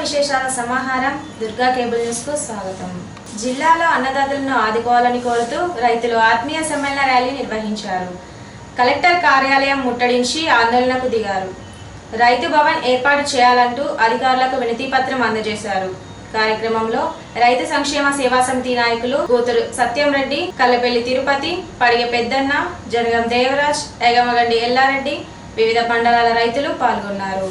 విశేషాల సమాహారం Durga cable news కు స్వాగతం. జిల్లాలో అన్నదాతలను ఆదుకోవాలని కోరుతూ రైతులు ఆత్మీయ సమ్మేళన ర్యాలీ నిర్వహించారు. కలెక్టర్ కార్యాలయం ముట్టడించి ఆందోళనకు దిగారు. రైతు భవన్ ఏర్పాటు చేయాలంటూ అధికారులకు వినతి పత్రం అందజేశారు. కార్యక్రమంలో రైతు సంక్షేమ సేవా సమితి నాయకులు కూతురు సత్యం రెడ్డి, కల్లపల్లి తిరుపతి, పడిగ పెద్దన్న, జనగం దేవరాజ్, ఎగమగండి ఎల్లారెడ్డి, వివిధ మండలాల రైతులు పాల్గొన్నారు.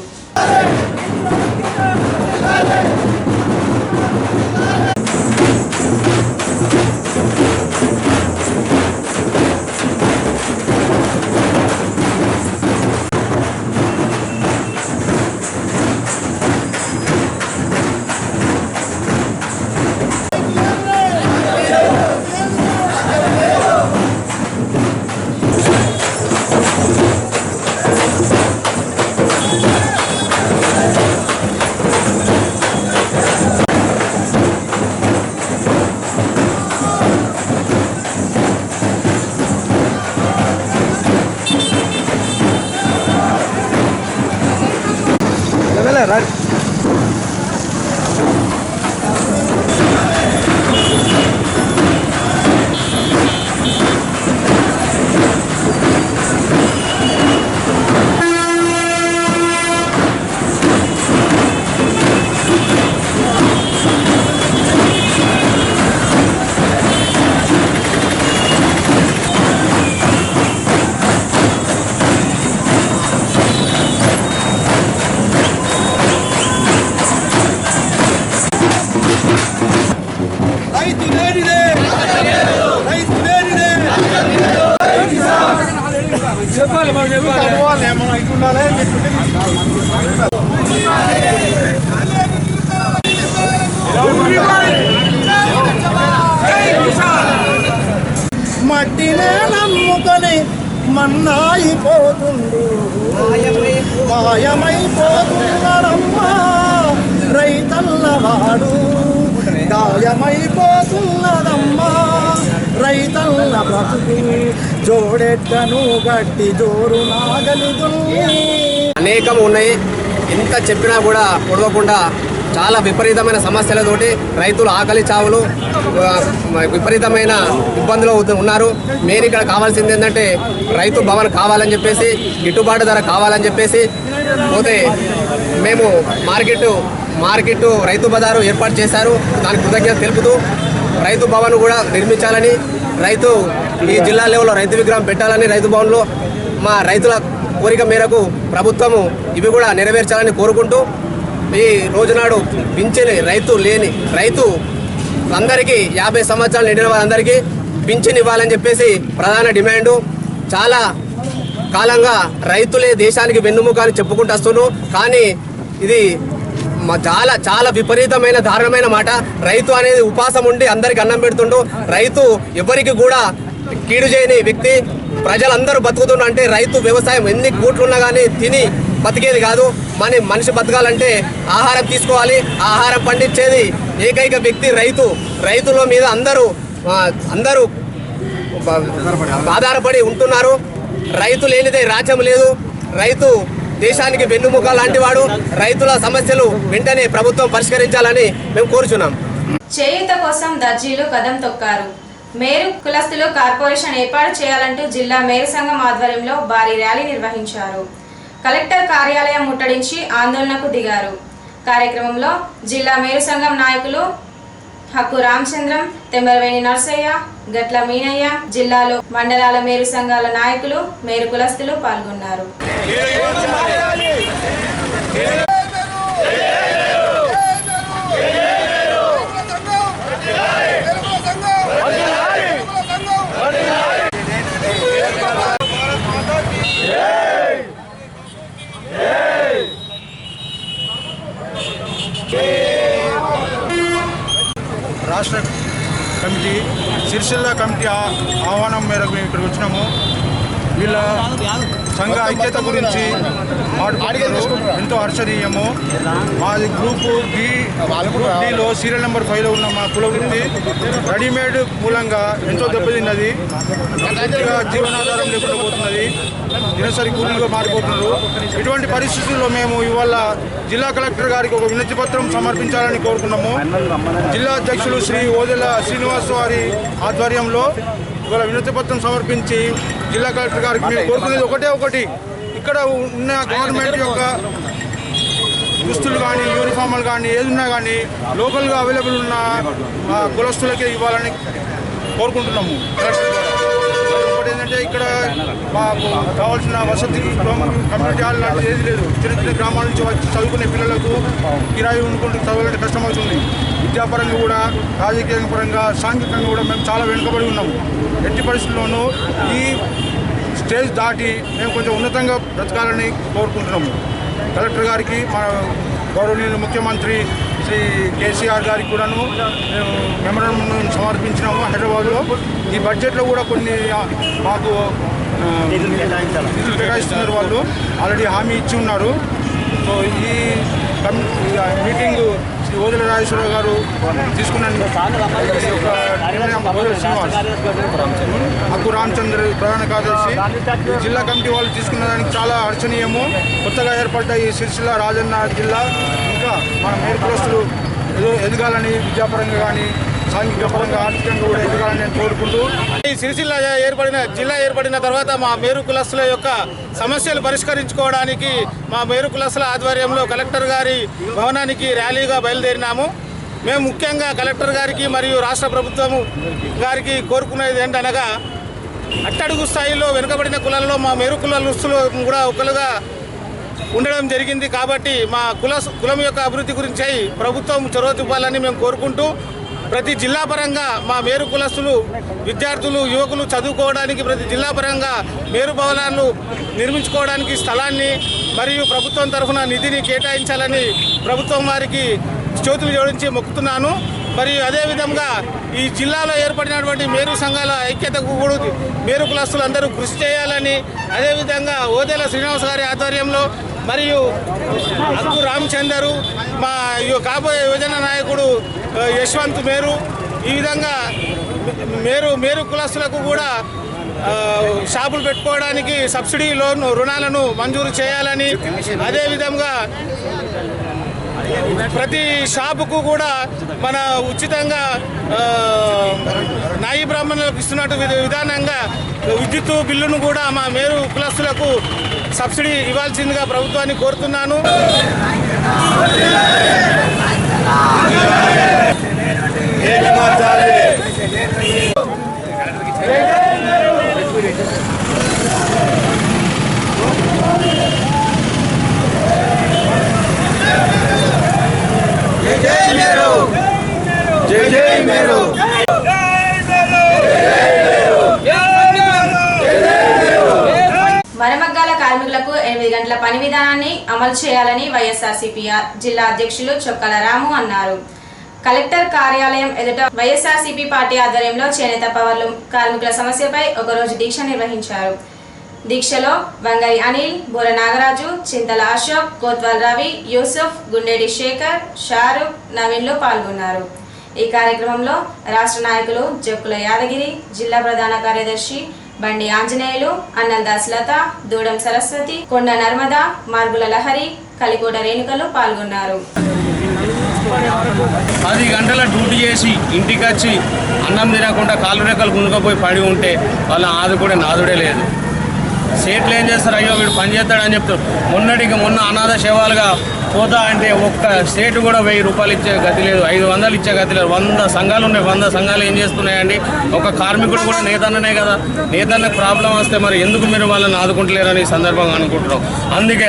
మట్టినే నమ్ముకొని మన్నాయిపోతుండు, మాయమైపోతున్నాడమ్మా రైతల్లవాడు, గాయమైపోతున్నదమ్మా రైతల్ల బ్రతుకు, జోడెట్టను గట్టి జోరు నాగలిదుల్ని. అనేకం ఉన్నాయి. ఎంత చెప్పినా కూడా పొడవకుండా చాలా విపరీతమైన సమస్యలతోటి రైతులు ఆకలి చావులు విపరీతమైన ఇబ్బందులు ఉన్నారు. మెయిన్ ఇక్కడ కావాల్సింది ఏంటంటే రైతు భవన్ కావాలని చెప్పేసి, గిట్టుబాటు ధర కావాలని చెప్పేసి పోతే మేము మార్కెట్ రైతు బజారు ఏర్పాటు చేశారు. దానికి కృతజ్ఞత తెలుపుతూ రైతు భవన్ కూడా నిర్మించాలని, ఈ జిల్లా లెవెల్లో రైతు విగ్రహం పెట్టాలని, రైతు భవన్లో మా రైతుల కోరిక మేరకు ప్రభుత్వము ఇవి కూడా నెరవేర్చాలని కోరుకుంటూ, ఈ రోజునాడు పింఛన్ రైతు అందరికీ 50 సంవత్సరాలు నిండిన వారందరికీ పింఛన్ ఇవ్వాలని చెప్పేసి ప్రధాన డిమాండు. చాలా కాలంగా రైతులే దేశానికి వెన్నుముక అని చెప్పుకుంటూ వస్తున్నాం. కానీ ఇది చాలా చాలా విపరీతమైన దారుణమైన మాట. రైతు అనేది ఉపాసం ఉండి అందరికి అన్నం పెడుతుండు. రైతు ఎవరికి కూడా కీడు చేయని వ్యక్తి. ప్రజలందరూ బతుకుతున్నా అంటే రైతు వ్యవసాయం ఎన్ని కోట్లున్నా కానీ తిని బతికేది కాదు. మనిషి బతకాలంటే ఆహారం తీసుకోవాలి. ఆహారం పండించేది ఏకైక వ్యక్తి రైతు. రైతుల మీద అందరూ ఆధారపడి ఉంటున్నారు. రైతు లేనిదే రాజ్యం లేదు. రైతు దేశానికి వెన్నుముక లాంటి వాడు. రైతుల సమస్యలు వెంటనే ప్రభుత్వం పరిష్కరించాలని మేము కోరుచున్నాం. చేయూత కోసం దర్జీలు కదం తొక్కారు. మేరు కులస్తులు కార్పొరేషన్ ఏర్పాటు చేయాలంటూ జిల్లా మేరు సంఘం ఆధ్వర్యంలో భారీ ర్యాలీ నిర్వహించారు. కలెక్టర్ కార్యాలయం ముట్టడించి ఆందోళనకు దిగారు. కార్యక్రమంలో జిల్లా మేరు సంఘం నాయకులు హక్కు రామచంద్రం, తెమ్మరవేణి నర్సయ్య, గట్ల మీనయ్య, జిల్లాలో మండలాల మేరు సంఘాల నాయకులు, మేరు కులస్తులు పాల్గొన్నారు. రాష్ట్ర కమిటీ సిరిసిల్ల కమిటీ ఆహ్వానం మేరకు మేము ఇక్కడికి వచ్చినాము. వీళ్ళ సంఘ ఐక్యత గురించి మాట్లాడుతున్నారు. ఎంతో హర్షణీయము. మాది గ్రూప్ డిలో సీరియల్ నెంబర్ 5లో ఉన్న మా కుల వృత్తి రెడీమేడ్ మూలంగా ఎంతో దెబ్బతిన్నది. పూర్తిగా జీవనాధారం లేకుండా పోతున్నది. దినసరి కూలీలుగా మారిపోతున్నారు. ఇటువంటి పరిస్థితుల్లో మేము ఇవాళ జిల్లా కలెక్టర్ గారికి ఒక వినతి పత్రం సమర్పించాలని కోరుకున్నాము. జిల్లా అధ్యక్షులు శ్రీ ఓదెల శ్రీనివాస్ వారి ఆధ్వర్యంలో ఇవాళ వినతి పత్రం సమర్పించి జిల్లా కలెక్టర్ గారికి మేము కోరుకునేది ఒకటి, ఇక్కడ ఉన్న గవర్నమెంట్ యొక్క దుస్తులు కానీ యూనిఫామ్లు కానీ ఏది ఉన్నా కానీ లోకల్గా అవైలబుల్ ఉన్న కులస్తులకే ఇవ్వాలని కోరుకుంటున్నాము. ఇంకోటి ఏంటంటే ఇక్కడ మాకు కావాల్సిన వసతి కమ్యూనిటీ హాల్ లాంటిది ఏది లేదు. చిన్న గ్రామాల నుంచి వచ్చి చదువుకునే పిల్లలకు కిరాయి ఉండుకుంటూ చదవాలంటే కష్టమవుతుంది. విద్యాపరంగా కూడా, రాజకీయ పరంగా, సాంఘికంగా కూడా మేము చాలా వెనుకబడి ఉన్నాము. ఎట్టి పరిస్థితుల్లోనూ ఈ స్టేజ్ దాటి మేము కొంచెం ఉన్నతంగా బ్రతకాలని కోరుకుంటున్నాము. కలెక్టర్ గారికి, మన గౌరవనీయులు ముఖ్యమంత్రి శ్రీ కేసీఆర్ గారికి కూడాను మేము మెమోరాండం సమర్పించినాము హైదరాబాద్లో. ఈ బడ్జెట్లో కూడా కొన్ని మాకు నిధులు కేటాయిస్తున్నారు. వాళ్ళు ఆల్రెడీ హామీ ఇచ్చి ఉన్నారు. సో ఈ మీటింగు శ్రీ ఓదెల రాజేశ్వరరావు గారు తీసుకున్న ఓదెల శ్రీనివాస్, అక్కు రామచంద్ర ప్రధాన కార్యదర్శి, ఈ జిల్లా కమిటీ వాళ్ళు తీసుకున్న దానికి చాలా హర్షణీయము. కొత్తగా ఏర్పడ్డ ఈ సిరిసిల్ల రాజన్న జిల్లా ఇంకా మన మేరుకులస్తులు ఎదగాలని, విద్యాపరంగా కానీ సాంఘిక పరంగా ఆర్థికంగా కూడా ఎదగాలని నేను కోరుకుంటూ, ఈ సిరిసిల్ల జిల్లా ఏర్పడిన తర్వాత మా మేరు కులస్తుల యొక్క సమస్యలు పరిష్కరించుకోవడానికి మా మేరు కులస్తుల ఆధ్వర్యంలో కలెక్టర్ గారి భవనానికి ర్యాలీగా బయలుదేరినాము. మేము ముఖ్యంగా కలెక్టర్ గారికి మరియు రాష్ట్ర ప్రభుత్వం గారికి కోరుకునేది ఏంటనగా, అట్టడుగు స్థాయిలో వెనుకబడిన కులాలలో మా మేరు కులస్తులు కూడా ఒకరుగా ఉండడం జరిగింది. కాబట్టి మా కులం యొక్క అభివృద్ధి గురించి ప్రభుత్వం చొరవ చూపాలని మేము కోరుకుంటూ, ప్రతి జిల్లా పరంగా మా మేరు కులస్తులు విద్యార్థులు యువకులు చదువుకోవడానికి ప్రతి జిల్లా పరంగా మేరు భవనాలు నిర్మించుకోవడానికి స్థలాన్ని మరియు ప్రభుత్వం తరఫున నిధిని కేటాయించాలని ప్రభుత్వం వారికి చేతులు జోడించి మొక్కుతున్నాను. మరియు అదేవిధంగా ఈ జిల్లాలో ఏర్పడినటువంటి మేరు సంఘాల ఐక్యతకు కూడా మేరు కులస్తులు అందరూ కృషి చేయాలని, అదేవిధంగా ఓదెల శ్రీనివాస్ గారి ఆధ్వర్యంలో మరియు అక్కు రామచందరు, మా కాబోయే యువజన నాయకుడు యశ్వంత్ మేరు, ఈ విధంగా మేరు కులస్తులకు కూడా షాపులు పెట్టుకోవడానికి సబ్సిడీ లోన్ రుణాలను మంజూరు చేయాలని, అదేవిధంగా ప్రతి షాపుకు కూడా మన ఉచితంగా నాయి బ్రాహ్మణులకు ఇస్తున్నట్టు విధానంగా విద్యుత్ బిల్లును కూడా మా మేరు కులస్తులకు సబ్సిడీ ఇవ్వాల్సిందిగా ప్రభుత్వాన్ని కోరుతున్నాను. మరమగ్గాల కార్మికులకు 8 గంటల పని విధానాన్ని అమలు చేయాలని వైఎస్ఆర్సీపీ జిల్లా అధ్యక్షులు చొక్కల రాము అన్నారు. కలెక్టర్ కార్యాలయం ఎదుట వైఎస్ఆర్సీపీ పార్టీ ఆధ్వర్యంలో చేనేత పవర్లు కార్మికుల సమస్యపై ఒకరోజు దీక్ష నిర్వహించారు. దీక్షలో వంగరి అనిల్, బోర నాగరాజు, చింతల అశోక్, కోత్వాల్ రవి, యూసుఫ్, గుండేడి శేఖర్, షారుఖ్, నవీన్లు పాల్గొన్నారు. ఈ కార్యక్రమంలో రాష్ట్ర నాయకులు జక్కుల యాదగిరి, జిల్లా ప్రధాన కార్యదర్శి బండి ఆంజనేయులు, అన్నల్దాస్ లత, దూడం సరస్వతి, కొండ నర్మద, మార్గుల లహరి, కలికోట రేణుకలు పాల్గొన్నారు. 10 గంటల డ్యూటీ చేసి ఇంటికి వచ్చి అన్నం తినకుండా కాళ్ళు రెక్కలు గుంజుకపోయి పడి ఉంటే వాళ్ళ ఆదుకునే నాదుడే లేదు. సేట్లు ఏం చేస్తారు, అయ్యో వీడు పని చేస్తాడని చెప్తారు. మొన్న అనాథ శవాలుగా పోతా అంటే ఒక్క స్టేట్ కూడా 1000 రూపాయలు ఇచ్చే గతి లేదు, 500 ఇచ్చే గతి లేదు. 100 సంఘాలు ఉన్నాయి. 100 సంఘాలు ఏం చేస్తున్నాయండి? ఒక కార్మికుడు కూడా నేతన్ననే కదా. నేతన్నకు ప్రాబ్లం వస్తే మరి ఎందుకు మీరు వాళ్ళని ఆదుకుంటలేరని ఈ సందర్భంగా అనుకుంటున్నాం. అందుకే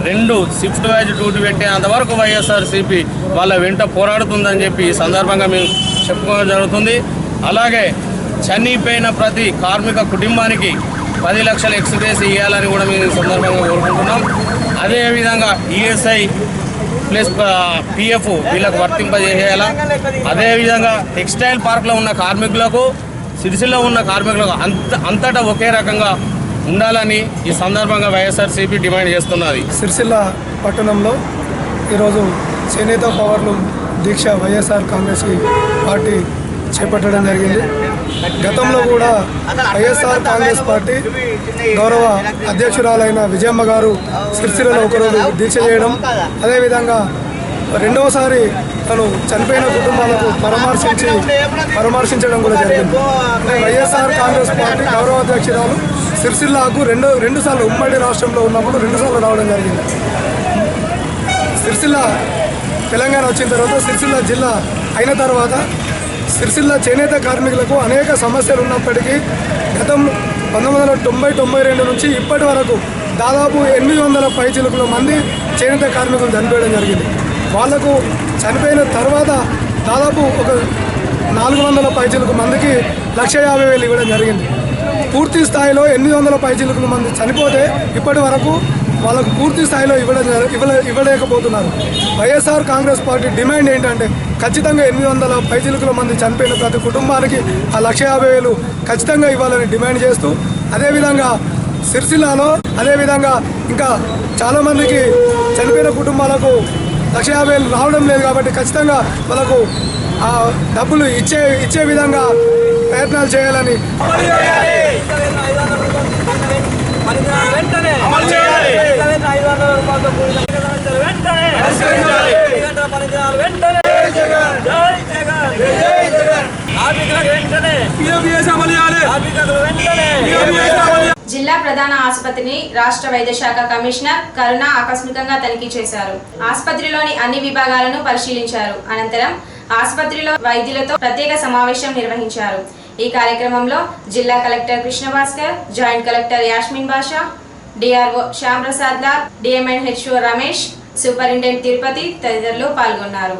రెండు షిఫ్ట్ వైజ్ డ్యూటీ పెట్టేంతవరకు వైఎస్ఆర్సీపీ వాళ్ళ వెంట పోరాడుతుందని చెప్పి ఈ సందర్భంగా మేము చెప్పుకోవడం జరుగుతుంది. అలాగే చనిపోయిన ప్రతి కార్మిక కుటుంబానికి 10 లక్షల ఎక్స్గ్రేస్ ఇవ్వాలని కూడా మేము ఈ సందర్భంగా కోరుకుంటున్నాం. అదేవిధంగా ఈఎస్ఐ ప్లస్ పిఎఫ్ వీళ్ళకు వర్తింపజేయాలా. అదేవిధంగా టెక్స్టైల్ పార్క్లో ఉన్న కార్మికులకు, సిరిసిల్లో ఉన్న కార్మికులకు అంతటా ఒకే రకంగా ఉండాలని ఈ సందర్భంగా వైఎస్ఆర్సీపీ డిమాండ్ చేస్తున్నది. సిరిసిల్ల పట్టణంలో ఈరోజు చేనేత పవర్లు దీక్ష వైఎస్ఆర్ కాంగ్రెస్ పార్టీ చేపట్టడం జరిగింది. గతంలో కూడా వైఎస్ఆర్ కాంగ్రెస్ పార్టీ గౌరవ అధ్యక్షురాలైన విజయమ్మ గారు సిరిసిల్లలో ఒకరోజు దీక్ష చేయడం, అదేవిధంగా రెండవసారి తను చనిపోయిన కుటుంబాలకు పరామర్శించడం కూడా జరిగింది. వైఎస్ఆర్ కాంగ్రెస్ పార్టీ గౌరవ అధ్యక్షురాలు సిరిసిల్లాకు రెండు సార్లు ఉమ్మడి రాష్ట్రంలో ఉన్నప్పుడు 2 సార్లు రావడం జరిగింది. సిరిసిల్ల తెలంగాణ వచ్చిన తర్వాత సిరిసిల్ల జిల్లా అయిన తర్వాత సిరిసిల్ల చేనేత కార్మికులకు అనేక సమస్యలు ఉన్నప్పటికీ గతం 1990-92 నుంచి ఇప్పటి వరకు దాదాపు 800 పైచిలుకుల మంది చేనేత కార్మికులు చనిపోయడం జరిగింది. వాళ్లకు చనిపోయిన తర్వాత దాదాపు ఒక 400 పైచిలుకు మందికి 1,50,000 ఇవ్వడం జరిగింది. పూర్తి స్థాయిలో 800 పైచిలుకుల మంది చనిపోతే ఇప్పటి వరకు వాళ్ళకు పూర్తి స్థాయిలో ఇవ్వలేకపోతున్నారు. వైఎస్ఆర్ కాంగ్రెస్ పార్టీ డిమాండ్ ఏంటంటే ఖచ్చితంగా 800 పైచిలుకుల మంది చనిపోయిన ప్రతి కుటుంబానికి ఆ 1,50,000 ఖచ్చితంగా ఇవ్వాలని డిమాండ్ చేస్తూ, అదేవిధంగా సిరిసిల్లాలో అదేవిధంగా ఇంకా చాలామందికి చనిపోయిన కుటుంబాలకు 1,50,000 రావడం లేదు కాబట్టి ఖచ్చితంగా వాళ్ళకు ఆ డబ్బులు ఇచ్చే విధంగా ప్రయత్నాలు చేయాలని జిల్లా ప్రధాన ఆసుపత్రిని రాష్ట్ర వైద్య శాఖ కమిషనర్ కరుణ ఆకస్మికంగా తనిఖీ చేశారు. ఆసుపత్రిలోని అన్ని విభాగాలను పరిశీలించారు. అనంతరం ఆసుపత్రిలో వైద్యులతో ప్రత్యేక సమావేశం నిర్వహించారు. ఈ కార్యక్రమంలో జిల్లా collector Krishna Bhaskar, joint collector Yasmin Basha, DRO Shyam Prasad Lal, DMNHO Ramesh, superintendent Tirupati తదితరులు పాల్గొన్నారు.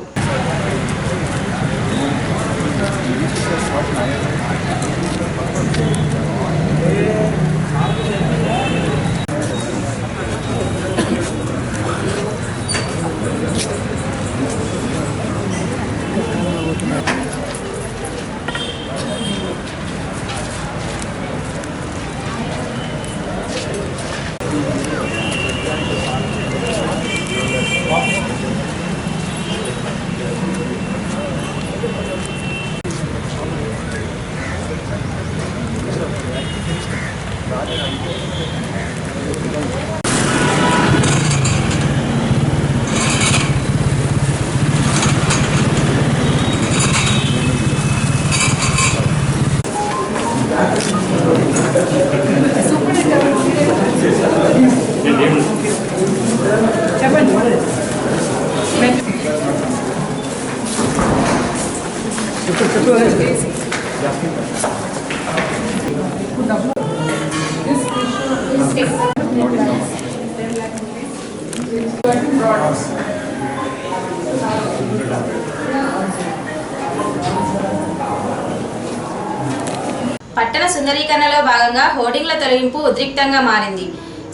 పట్టణ సుందరీకరణలో భాగంగా హోర్డింగ్ల తొలగింపు ఉద్రిక్తంగా మారింది.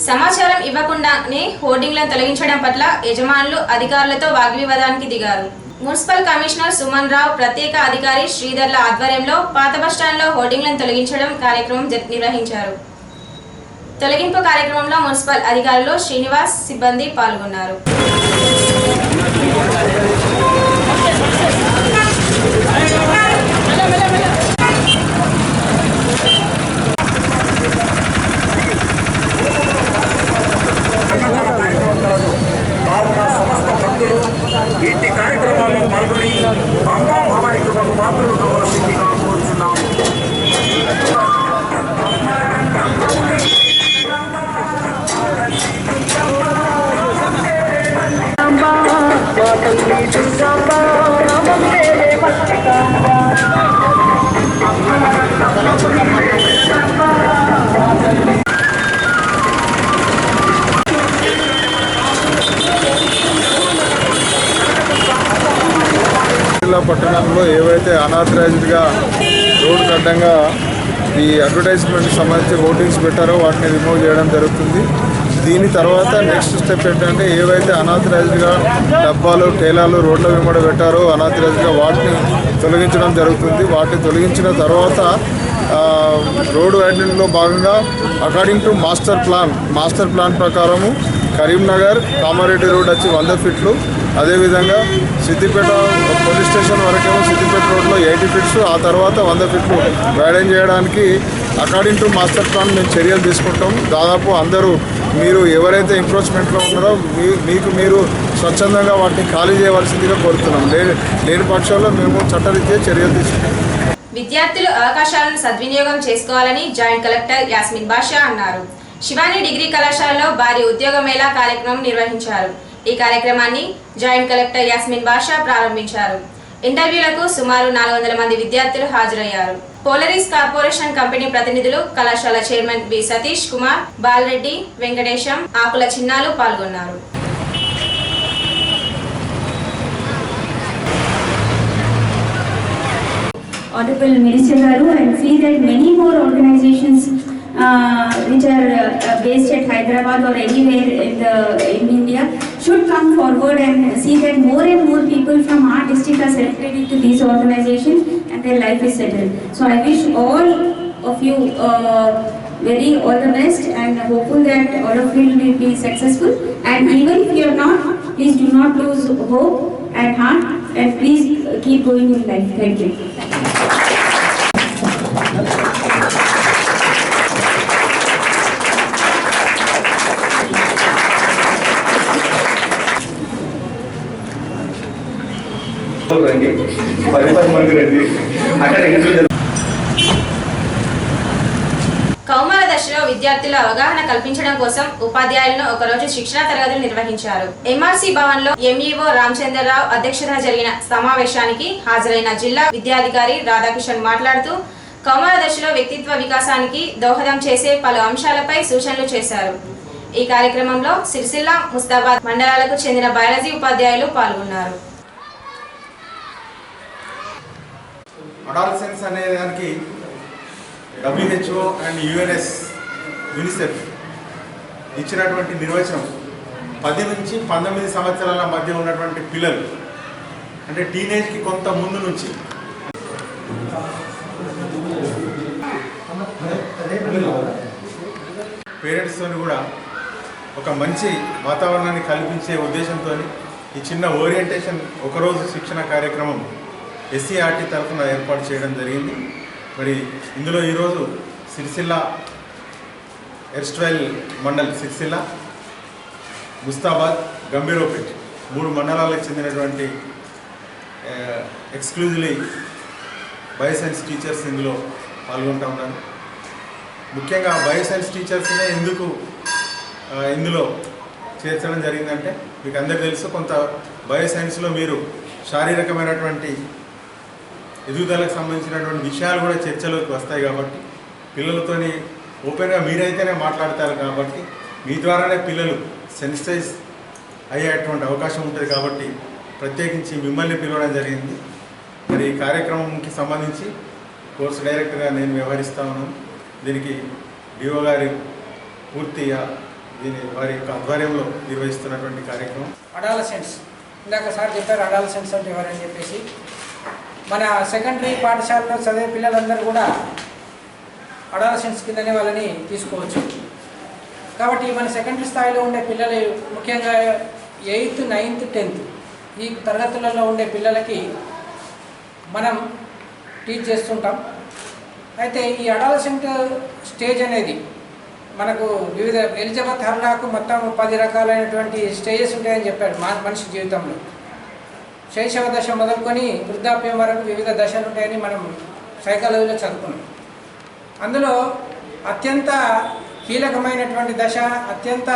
సమాచారం ఇవ్వకుండానే హోర్డింగ్లను తొలగించడం పట్ల యజమానులు అధికారులతో వాగ్వివాదానికి దిగారు. మున్సిపల్ కమిషనర్ సుమన్ రావు, ప్రత్యేక అధికారి శ్రీధర్ల ఆధ్వర్యంలో పాత బస్టాండ్లో హోర్డింగ్లను తొలగించడం కార్యక్రమం నిర్వహించారు. తొలగింపు కార్యక్రమంలో మున్సిపల్ అధికారులు శ్రీనివాస్, సిబ్బంది పాల్గొన్నారు. ఇంటి కార్యక్రమాల్లో పాల్గొని అమ్మాయిలకు పాత్రలు కావాల్సిందిగా కోరుచున్నాము. పట్టణంలో ఏవైతే అనాథరైజ్డ్గా రోడ్డు అడ్డంగా ఈ అడ్వర్టైజ్మెంట్ సంబంధించి హోర్డింగ్స్ పెట్టారో వాటిని రిమూవ్ చేయడం జరుగుతుంది. దీని తర్వాత నెక్స్ట్ స్టెప్ ఏంటంటే ఏవైతే అనాథరైజ్డ్గా డబ్బాలు, టేలాలు రోడ్ల వెంబడి పెట్టారో అనాథరైజ్డ్గా వాటిని తొలగించడం జరుగుతుంది. వాటిని తొలగించిన తర్వాత రోడ్ వైడనింగ్లో భాగంగా అకార్డింగ్ టు మాస్టర్ ప్లాన్ ప్రకారము కరీంనగర్ కామారెడ్డి రోడ్ వచ్చి 100 ఫీట్లు, అదేవిధంగా సిద్దిపేట పోలీస్ స్టేషన్ వరకేమో సిద్దిపేట రోడ్లో 80 ఫీట్స్, ఆ తర్వాత 100 ఫీట్లు వైడెన్ చేయడానికి అకార్డింగ్ టు మాస్టర్ ప్లాన్ మేము చర్యలు తీసుకుంటాం. దాదాపు అందరూ మీరు ఎవరైతే ఎంక్రోచ్మెంట్లో ఉన్నారో మీరు స్వచ్ఛందంగా వాటిని ఖాళీ చేయవలసిందిగా కోరుతున్నాం. లేని పక్షంలో మేము చట్టరీత్యా చర్యలు తీసుకుంటాం. విద్యార్థులు అవకాశాలను సద్వినియోగం చేసుకోవాలని జాయింట్ కలెక్టర్ యాస్మిన్ బాషా అన్నారు. శివాని డిగ్రీ కళాశాలలో భారీ ఉద్యోగ మేళా కార్యక్రమం నిర్వహించారు. ఈ కార్యక్రమాన్ని జాయింట్ కలెక్టర్ యాస్మిన్ బాషా ప్రారంభించారు. ఇంటర్వ్యూలకు సుమారు 400 మంది విద్యార్థులు హాజరయ్యారు. పోలరీస్ కార్పొరేషన్ కంపెనీ ప్రతినిధులు, కళాశాల చైర్మన్ బి సతీష్ కుమార్, బాలరెడ్డి, వెంకటేశం, ఆకుల చిన్నాలు పాల్గొన్నారు. Honorable Minister Garu, and see that many more organizations which are based at Hyderabad or anywhere in India should come forward and see that more and more people from our district are selected into these organizations and their life is settled. So I wish all of you all the best and hopeful that all of you will be successful. And even if you are not, please do not lose hope and heart, and please keep going in life. Thank you. కౌమార దశలో విద్యార్థుల అవగాహన కల్పించడం కోసం ఉపాధ్యాయులను ఒకరోజు శిక్షణా తరగతులు నిర్వహించారు. ఎంఆర్సీ భవన్ లో ఎంఈఓ రామచంద్రరావు అధ్యక్షతన జరిగిన సమావేశానికి హాజరైన జిల్లా విద్యాధికారి రాధాకిషన్ మాట్లాడుతూ కౌమార దశలో వ్యక్తిత్వ వికాసానికి దోహదం చేసే పలు అంశాలపై సూచనలు చేశారు. ఈ కార్యక్రమంలో సిరిసిల్ల, ముస్తాబాద్ మండలాలకు చెందిన బయాలజీ ఉపాధ్యాయులు పాల్గొన్నారు. అడాలసెన్స్ అనే దానికి WHO అండ్ యునిసెఫ్ ఇచ్చినటువంటి నిర్వచనం 10 నుంచి 19 సంవత్సరాల మధ్య ఉన్నటువంటి పిల్లలు, అంటే టీనేజ్కి కొంత ముందు నుంచి పేరెంట్స్తో కూడా ఒక మంచి వాతావరణాన్ని కల్పించే ఉద్దేశంతో ఈ చిన్న ఓరియంటేషన్ ఒకరోజు శిక్షణ కార్యక్రమం SCRT తరఫున ఏర్పాటు చేయడం జరిగింది. మరి ఇందులో ఈరోజు సిరిసిల్ల, ఎర్స్ట్వైల్ మండల్ సిరిసిల్ల, ముస్తాబాద్, గంభీరావుపేట్ 3 మండలాలకు చెందినటువంటి ఎక్స్క్లూజివ్లీ బయోసైన్స్ టీచర్స్ ఇందులో పాల్గొంటూ ఉన్నారు. ముఖ్యంగా బయోసైన్స్ టీచర్స్నే ఎందుకు ఇందులో చేర్చడం జరిగిందంటే, మీకు అందరికీ తెలుసు, కొంత బయోసైన్స్లో మీరు శారీరకమైనటువంటి ఎదుగుదలకు సంబంధించినటువంటి విషయాలు కూడా చర్చలోకి వస్తాయి. కాబట్టి పిల్లలతోని ఓపెన్గా మీరైతేనే మాట్లాడతారు. కాబట్టి మీ ద్వారానే పిల్లలు సెన్సిటైజ్ అయ్యేటువంటి అవకాశం ఉంటుంది. కాబట్టి ప్రత్యేకించి మిమ్మల్ని పిలవడం జరిగింది. మరి ఈ కార్యక్రమంకి సంబంధించి కోర్సు డైరెక్టర్గా నేను వ్యవహరిస్తా ఉన్నాను. దీనికి డిఓ గారి పూర్తిగా వారి యొక్క ఆధ్వర్యంలో నిర్వహిస్తున్నటువంటి కార్యక్రమం. అడాలసెన్స్, ఇందాక సార్ చెప్పారు అడాలసెన్స్ అంటే ఎవరని చెప్పేసి. మన సెకండరీ పాఠశాలలో చదివే పిల్లలందరూ కూడా అడాలసెన్స్ కిందనే వాళ్ళని తీసుకోవచ్చు. కాబట్టి మన సెకండరీ స్థాయిలో ఉండే పిల్లలు, ముఖ్యంగా 8th, 9th, 10th ఈ తరగతులలో ఉండే పిల్లలకి మనం టీచ్ చేస్తుంటాం. అయితే ఈ అడాలసెంట్ స్టేజ్ అనేది మనకు వివిధ ఎలిజబెత్ హర్లాకు మొత్తం 10 రకాలైనటువంటి స్టేజెస్ ఉంటాయని చెప్పాడు మనిషి జీవితంలో. శైశవ దశ మొదలుకొని వృద్ధాప్యం వరకు వివిధ దశలు ఉంటాయని మనం సైకాలజీలో చదువుకున్నాం. అందులో అత్యంత కీలకమైనటువంటి దశ, అత్యంత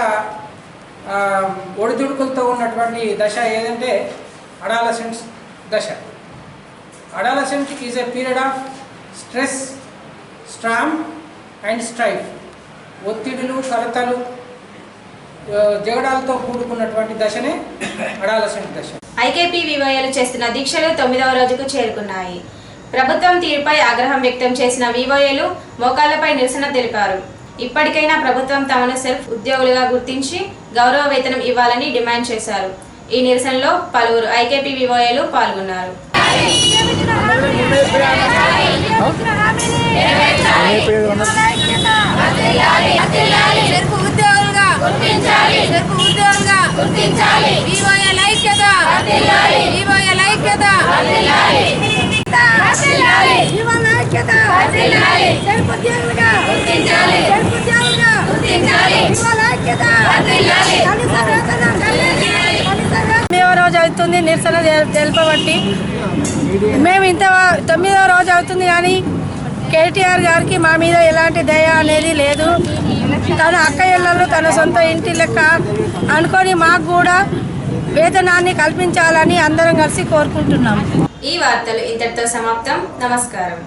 ఒడిదుడుకులతో ఉన్నటువంటి దశ ఏదంటే అడాలసెంట్ దశ. Adolescent is a period of stress, storm and strife. ఒత్తిడులు, కలతలు, జగడాలతో కూడుకున్నటువంటి దశనే అడాలసెంట్ దశ. ఐకేపీ వివోఏలు చేస్తున్న దీక్షలు 9వ రోజుకు చేరుకున్నాయి. ప్రభుత్వం తీరుపై ఆగ్రహం వ్యక్తం చేసిన వివోఏలు మోకాళ్లపై నిరసన తెలిపారు. ఇప్పటికైనా ప్రభుత్వం తమను సెల్ఫ్ ఉద్యోగులుగా గుర్తించి గౌరవ వేతనం ఇవ్వాలని డిమాండ్ చేశారు. ఈ నిరసనలో పలువురు ఐకేపీ వివోఏలు పాల్గొన్నారు. ఉద్యోగులుగా వివోఎల్ ఐక్యత వివోఎల్ ఐక్యత రోజు అవుతుంది నిరసన తెలపబట్టి మేము 9వ రోజు అవుతుంది కానీ కేటీఆర్ గారికి మా మీద ఎలాంటి దయ అనేది లేదు. తన అక్కయ్యలను తన సొంత ఇంటి లెక్క అనుకొని మాకు కూడా వేతనాన్ని కల్పించాలని అందరం కలిసి కోరుకుంటున్నాం. ఈ వార్తలు ఇంతటితో సమాప్తం. నమస్కారం.